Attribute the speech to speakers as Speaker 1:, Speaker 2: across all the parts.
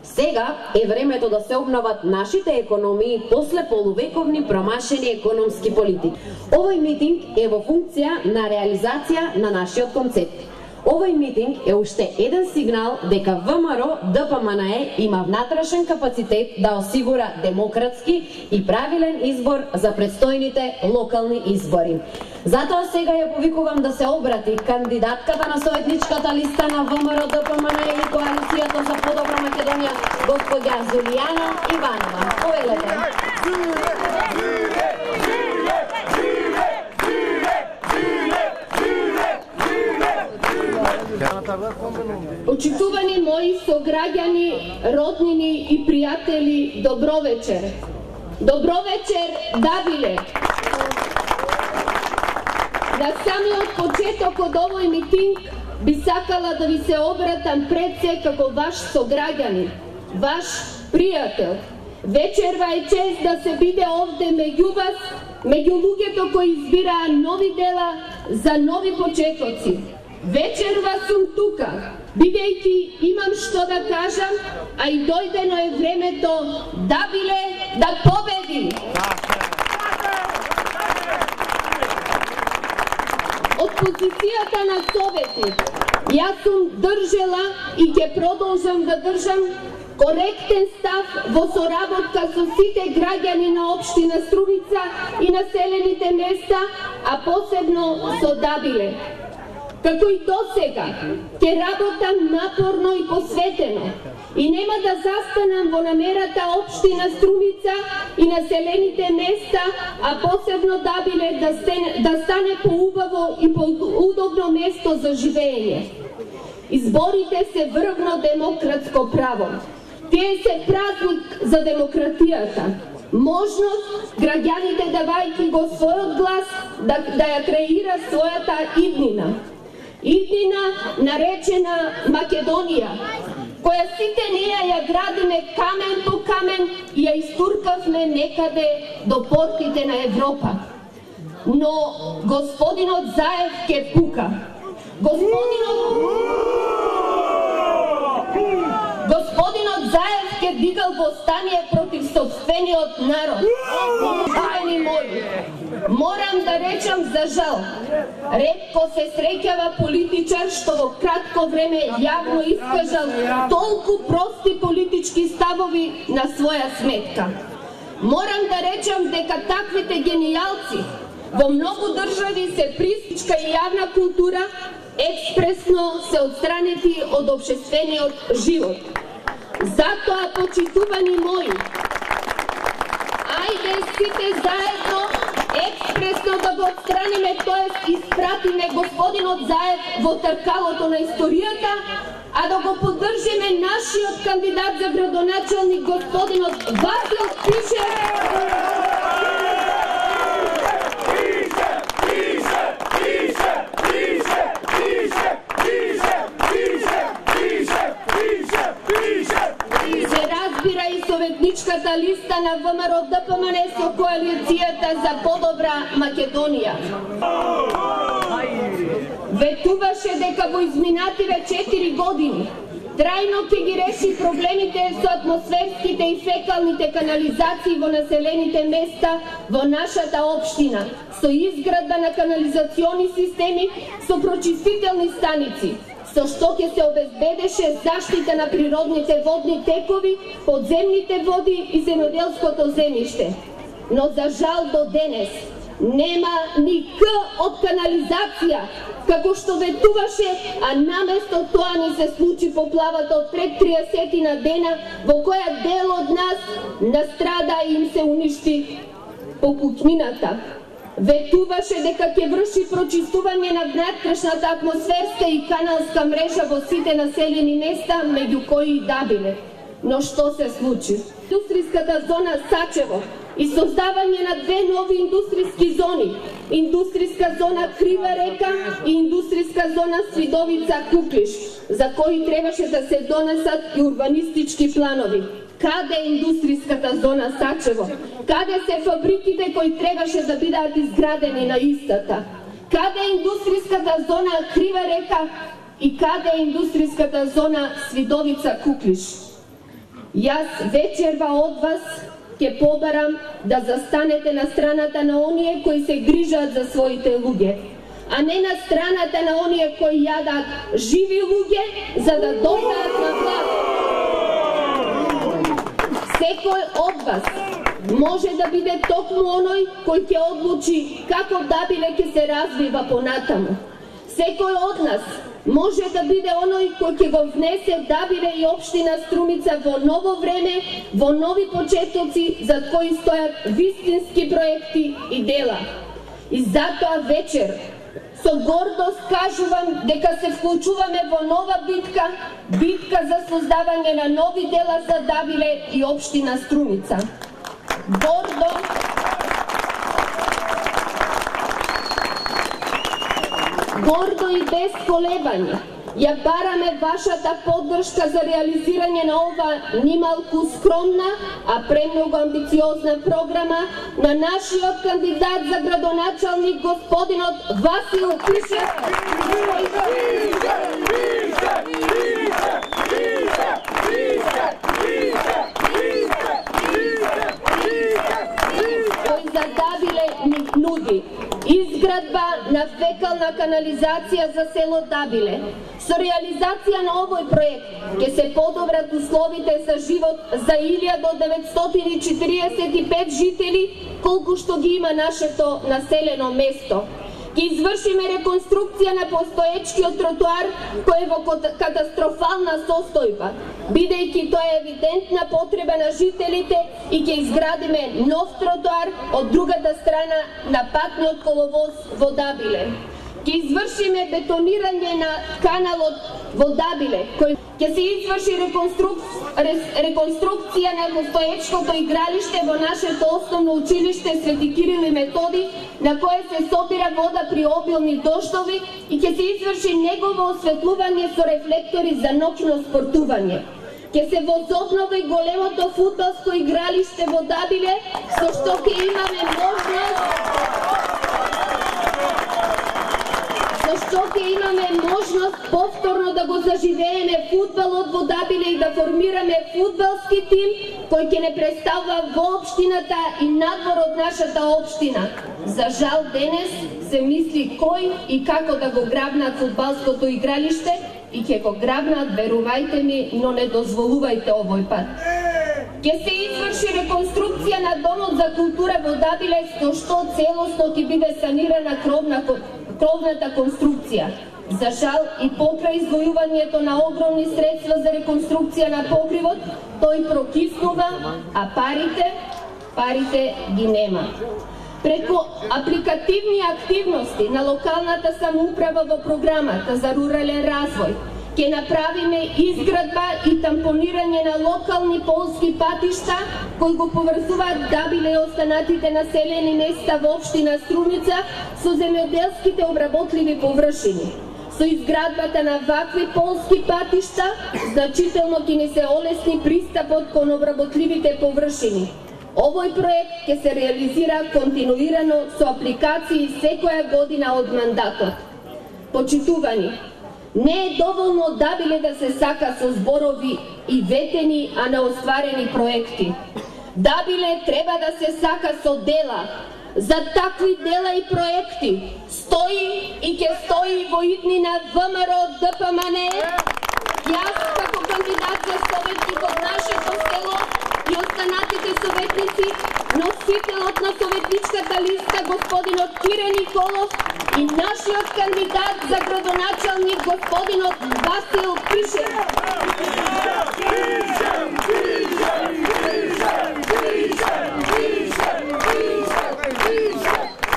Speaker 1: Сега е времето да се обноват нашите економии после полувековни промашени економски политики. Овој митинг е во функција на реализација на нашиот концепт. Овој митинг е уште еден сигнал дека ВМРО ДПМНЕ има внатрешен капацитет да осигура демократски и правилен избор за предстојните локални избори. Затоа сега ја повикувам да се обрати кандидатката на советничката листа на ВМРО ДПМНЕ и коалицијата за подобра Македонија, господја Зулијана Иванова. Повелете.
Speaker 2: Почитувани мои сограѓани, роднини и пријатели, добро вечер. Добро вечер, Давиле. На самиот почеток од овој митинг би сакала да ви се обратам пред се како ваш сограѓани, ваш пријател. Вечерва е чест да се биде овде меѓу вас, меѓу луѓето кои избираа нови дела за нови почетоци. Вечерва сум тука, бидејќи имам што да кажам, а и дојдено е времето Давиле да победи. Од позицијата на советник, јас сум држела и ќе продолжам да држам коректен став во соработка со сите граѓани на општина Струмица и населените места, а посебно со Давиле. Како и досега, ќе работам напорно и посветено и нема да застанам во намерата општина Струмица и населените места, а посебно Давиле да стане поубаво и поудобно место за живење. Изборите се врвно демократско право. Тие се празник за демократијата. Можност граѓаните давајќи го својот глас да ја креира својата иднина. Иднина наречена Македонија, која сите ние ја градиме камен по камен и ја истуркавме некаде до портите на Европа. Но господинот Заев ке пука. Господинот Заев ке дигал восстание против собствениот народ. Заедни мои, морам да речам за жал. Ретко се среќава политичар што во кратко време јавно искажал толку прости политички ставови на своја сметка. Морам да речам дека таквите генијалци во многу држави се присичка и јавна култура експресно се отстранети од општествениот живот. Затоа, почитувани мои, ајде сите заедно експресно да го отстраниме, т.е. испратиме господинот Заев во тркалото на историјата, а да го поддржиме нашиот кандидат за градоначалник господинот Васил Пишев. Се разбира и советничката листа на ВМРО ДПМНЕ со коалицијата за подобра Македонија. Ветуваше дека во изминативе 4 години трајно ќе ги реши проблемите со атмосферските и фекалните канализации во населените места во нашата општина, со изградба на канализациони системи, со прочистителни станици, со што ќе се обезбедеше заштита на природните водни текови, подземните води и земјоделското земјиште. Но за жал до денес нема ни К од канализација, како што ветуваше, а наместо тоа ни се случи поплавата од пред 30 дена, во која дел од нас настрада и им се уништи покупнината. Ветуваше дека ќе врши прочистување на внатрешната атмосферска и каналска мрежа во сите населени места, меѓу кои и Давиле. Но што се случи? Индустријската зона Сачево и создавање на 2 нови индустријски зони, индустријска зона Крива река и индустријска зона Свидовица Куклиш, за кои требаше да се донесат и урбанистички планови. Каде е индустријската зона Сачево? Каде се фабриките кои требаше да бидат изградени на истата? Каде е индустријската зона Крива река и каде е индустријската зона Свидовица Куклиш? Јас вечерва од вас ќе побарам да застанете на страната на оние кои се грижат за своите луѓе, а не на страната на оние кои јадат живи луѓе за да дојдат на власт. Секој од вас може да биде токму оној кој ќе одлучи како Дабиле ќе се развива понатаму. Секој од нас може да биде оној кој ќе го внесе Дабиле и општина Струмица во ново време, во нови почетоци зад кои стојат вистински проекти и дела. И затоа вечер со гордост кажувам дека се вклучуваме во нова битка, битка за создавање на нови дела за Дабиле и општина Струмица. Гордо и без колебање ја бараме вашата поддршка за реализирање на ова нималку скромна, а премногу амбициозна програма на нашиот кандидат за градоначалник господинот Васил Пишев. Кој за Дабиле ни нуди изградба на фекална канализација за село Дабиле. Со реализација на овој проект ќе се подобрат условите за живот за 1945 жители, колку што ги има нашето населено место. Ќе извршиме реконструкција на постоечкиот тротоар кој е во катастрофална состојба, бидејќи тоа е евидентна потреба на жителите, и ќе изградиме нов тротоар од другата страна на патниот коловоз во Дабиле. Ќе извршиме бетонирање на каналот во Дабиле, кој ќе се изврши реконструкција на постоечкото игралиште во нашето основно училиште Свети Кирил и Методи, на кое се собира вода при обилни дождови, и ќе се изврши негово осветлување со рефлектори за ноќно спортување. Ќе се возобнови големото фудбалско игралиште во Дабиле, со што ќе имаме можност повторно да го заживееме фудбалот во Дабиле и да формираме фудбалски тим кој ќе не представува во општината и надвор од нашата општина. За жал денес се мисли кој и како да го грабнат фудбалското игралиште, и ќе го грабнат, верувајте ми, но не дозволувајте овој пат. Ќе се изврши реконструкција на Домот за култура во Дабиле, со што целосно ќе биде санирана кровната конструкција. За жал и покрај издвојувањето на огромни средства за реконструкција на покривот, тој прокиснува, а парите ги нема. Преку апликативни активности на локалната самоуправа во програмата за рурален развој, ќе направиме изградба и тампонирање на локални полски патишта кои го поврзуваат Дабиле и останатите населени места во општина Струмица со земјоделските обработливи површини. Со изградбата на вакви полски патишта значително ќе ни се олесни пристапот кон обработливите површини. Овој проект ќе се реализира континуирано со апликации секоја година од мандатот. Почитувани, не е доволно Дабиле да се сака со зборови и ветени, а не остварени проекти. Дабиле треба да се сака со дела. За такви дела и проекти стои и ќе стои во иднина ВМРО ДПМН. Јас како кандидат за советник од нашето село и останатите советници, носителот на советничката листа господинот Кире Николов и нашиот кандидат за градоначалник господинот Васил Пишев.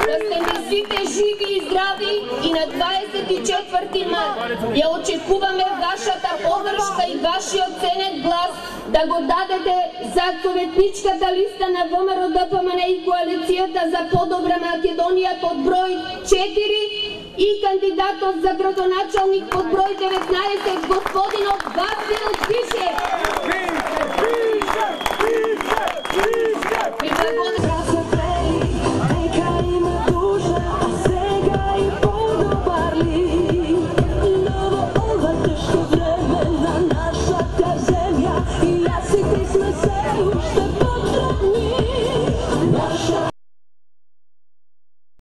Speaker 2: Да сте ми сите живи и здрави и на 24 март ја очекуваме вашата поддршка и вашиот ценет глас да го дадете за советничката листа на ВМРО ДПМН и коалицијата за подобра Македонија под број 4 и кандидатот за градоначалник под број 19 господинот Васил Пишев.
Speaker 3: Novo ova teško vremena, naša ta zemlja i ja se Сите сме се уште